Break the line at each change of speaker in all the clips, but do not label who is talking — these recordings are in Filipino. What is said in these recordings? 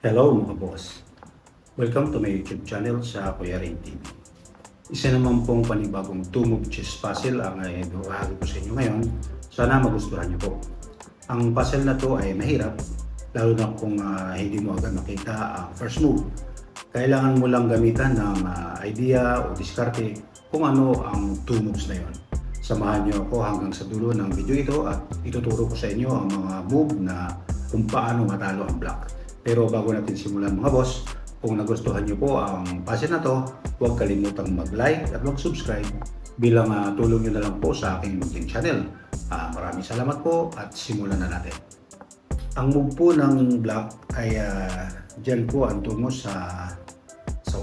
Hello mga boss! Welcome to my YouTube channel sa Kuya Ray TV. Isa naman pong panibagong 2-move chess puzzle ang ibahagi ko sa inyo ngayon. Sana magustuhan niyo po. Ang puzzle na to ay mahirap, lalo na kung hindi mo agad makita ang first move. Kailangan mo lang gamitan ng idea o diskarte kung ano ang 2 moves na yon. Samahan niyo ako hanggang sa dulo ng video ito at ituturo ko sa inyo ang mga move na kung paano matalo ang black. Pero bago natin simulan mga boss, kung nagustuhan niyo po ang puzzle na to, huwag kalimutang mag-like at mag-subscribe bilang tulong niyo na lang po sa aking munting channel. Maraming salamat po at simulan na natin. Ang move po ng black ay dyan po ang tungo sa 1.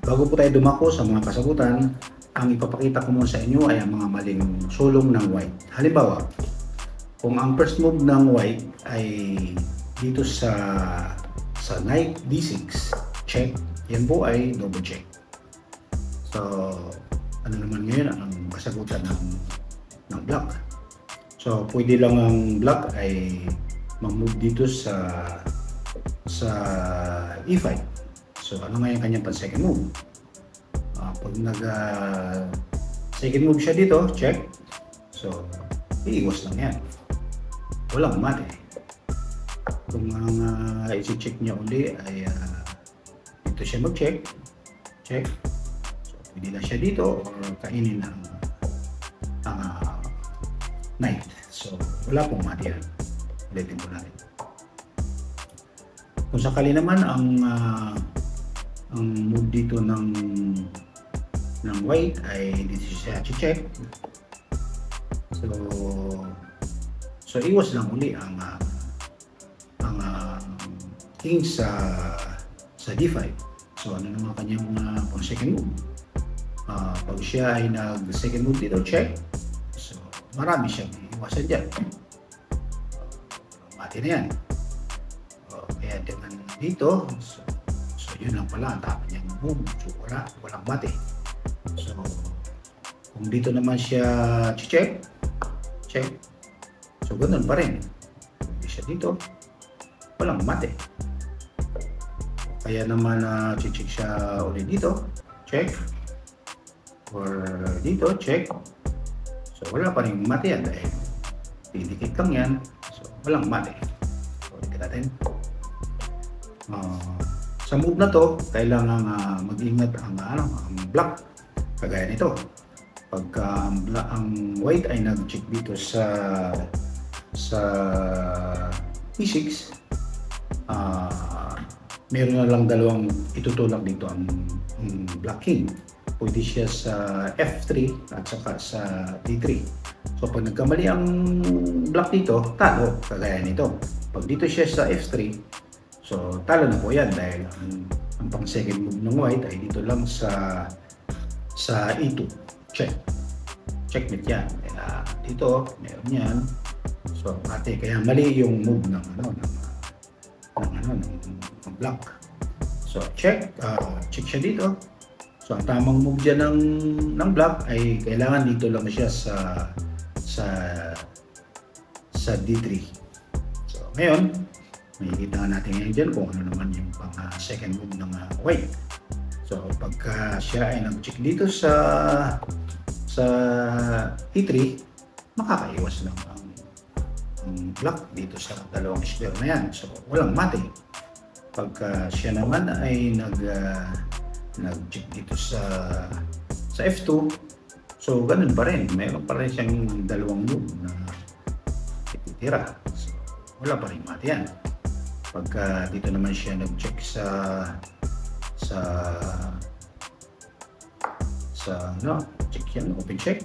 Bago po tayo dumako sa mga kasagutan, ang ipapakita ko muna sa inyo ay ang mga maling sulong ng white. Halimbawa, kung ang first move ng white ay dito sa knight d6, check, yan po ay double check. So, ano naman ngayon ang kasagutan ng black? So, pwede lang ang black ay mag-move dito sa e5. So, ano nga yung kanyang second move? Pag second move siya dito, check. So, iiwas lang yan. Walang mali. Kung ang isi-check niya uli ay dito siya mag-check. Check. So, pwede na siya dito or kainin ang knight. So, wala pong mali yan. Ulitin po natin. Kung sakali naman ang move dito ng white ay dito siya check. So iwas lang uli ang king sa d5. So ano naman kanyang pang second move? Pag siya ay nag-second move dito, check. So marami siyang iwasan dyan. Mati na yan. Kaya naman dito, so yun lang pala ang tama niyang move. So walang mati. So kung dito naman siya check, check. So, ganun pa rin. Hindi siya dito. Walang mate. Kaya naman check siya ulit dito. Check. Or dito, check. So, wala pa rin mate yan dahil didikit lang yan. So, walang mate. So, ulit natin. Sa move na to, kailangan mag-ingat ang black. Kagaya nito. Pagka ang white ay nag-check dito sa e6, meron na lang dalawang itutulak dito ang black king. Pwede siya sa f3 at saka sa d3. So pag nagkamali ang black dito, talo, kagaya nito. Pag dito siya sa f3, so talo na po yan dahil ang pang second move ng white ay dito lang sa e2. Check. Checkmate yan. Dito, meron yan. So, kaya mali yung move ng black. So, check. Check siya dito. So, ang tamang move dyan ng black ay kailangan dito lang siya sa d3. So, ngayon, makikita natin ngayon dyan kung ano naman yung pang second move ng white. So, pagka siya ay nag-check dito sa e3, makakaiwas lang ang black dito sa dalawang square na yan. So, walang mate. Pagka siya naman ay nag-check dito sa f2, so ganun pa rin. Mayroon pa rin siyang dalawang move na ititira. So, wala pa rin mate yan. Pagka dito naman siya nag-check check yan, open check.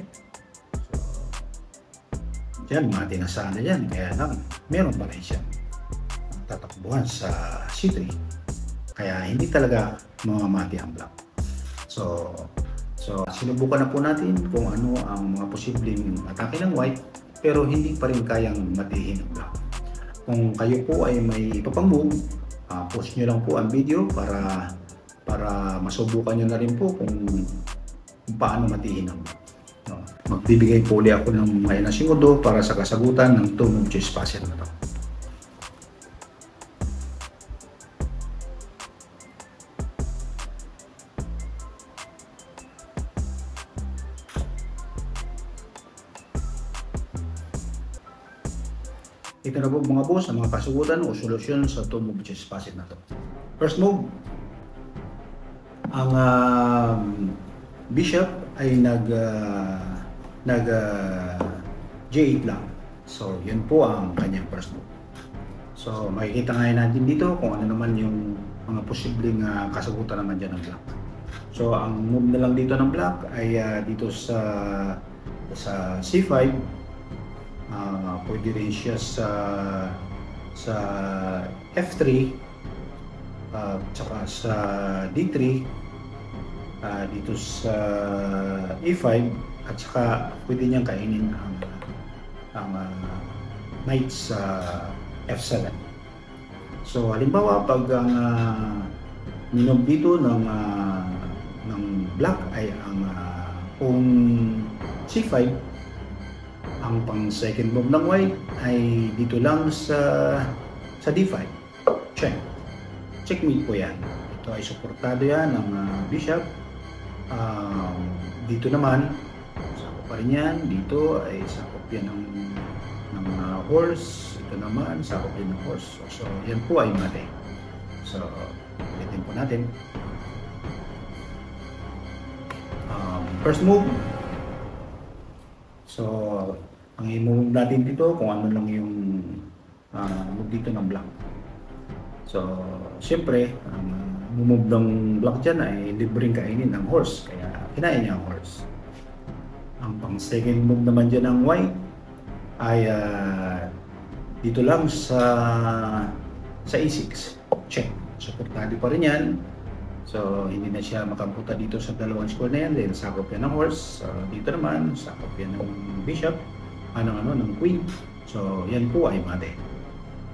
So, dyan, mati na sana yan. Kaya lang, meron pa rin siyang tatakbuhan sa c3. Kaya hindi talaga mamamati ang black. So sinubukan na po natin kung ano ang mga posibleng atake ng white, pero hindi pa rin kayang matihin ang black. Kung kayo po ay may ipapang-move, post nyo lang po ang video para masubukan nyo na rin po kung paano matihin ang black. Magbibigay po ulit ako ng ilang segundo para sa kasagutan ng 2-move chess puzzle na to. Ito na po mga boss ang mga kasagutan o solusyon sa 2 move chess puzzle na to. First move, ang bishop ay nag J8 lang. So, yun po ang kanyang first move. So, makikita ngayon natin dito kung ano naman yung mga posibleng kasagutan naman dyan ng black. So, ang move na lang dito ng black ay dito sa C5. Pwede rin siya sa F3, tsaka sa D3, dito sa E5, at saka pwede niyang kainin ang knight sa F7. So halimbawa pag ang minog dito ng black ay ang kung C5, ang pang second move ng white ay dito lang sa D5. Checkmate po yan. Ito ay suportado yan ng bishop. Dito naman sakop pa rin yan. Dito ay sakop yan ng horse. Ito naman sakop din ng horse. So yan po ay mate. So ulitin po natin. First move. So ang i-move natin dito kung ano lang yung move dito ng black. So siyempre ang move ng black dyan ay libreng kainin ng horse, kaya kinain niya ang horse. Ang pang second move naman dyan ng white ay dito lang sa E6. Check. Suportado pa rin yan. So hindi na siya makapunta dito sa dalawang square na yan dahil sakop yan ng horse. So, dito naman sakop yan ng bishop, ng queen. So yan po ay mate.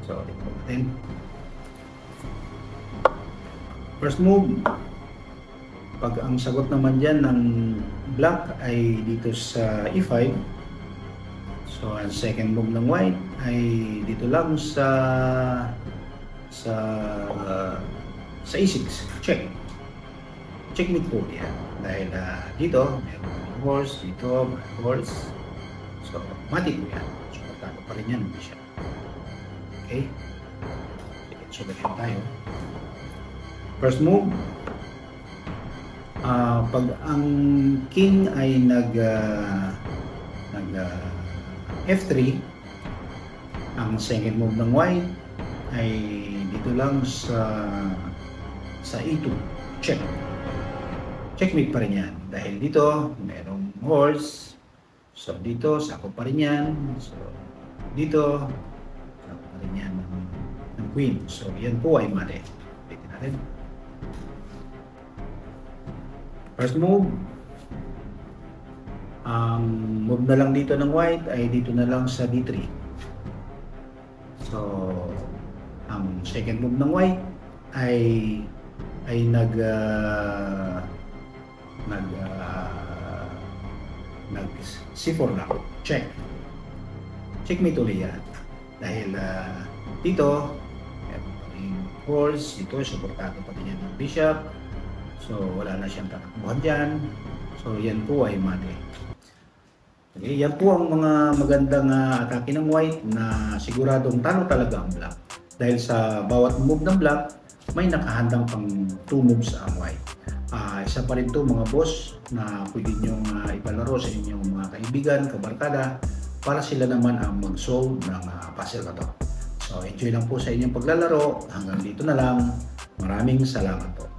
So ito natin. First move, pag ang sagot naman dyan ng black ay dito sa E5. So ang second move ng white ay dito lang sa E6. Check. Checkmate po yan. Dahil dito, meron horse, dito, may horse. So, mati po yan. Suportado pa rin yan. Siya. Okay? Sige, solusyon tayo. First move, pag ang king ay nag F3, ang second move ng white ay dito lang sa E2. Check. Checkmate pa rin yan. Dahil dito, merong horse. So, dito, sakop pa rin yan. So, dito, sakop pa rin yan ng queen. So, yan po ay mate. Pwede natin. First move. Ang move na lang dito ng white ay dito na lang sa D3. So, ang second move ng white ay nag C4 lang. Check. Checkmate ulit yan. Dahil dito, meron pa rin horse. Dito, suportado pa rin yan ng bishop. So, wala na siyang tatakbuhan dyan. So, yan po ay mate. Okay, yan po ang mga magandang atake ng white na siguradong talo talaga ang black. Dahil sa bawat move ng black, may nakahandang pang 2 moves ang white. Isa pa rin ito mga boss na pwede nyong ipalaro sa inyong mga kaibigan, kabarkada para sila naman ang mag-solve ng puzzle na to. So enjoy lang po sa inyong paglalaro. Hanggang dito na lang. Maraming salamat po.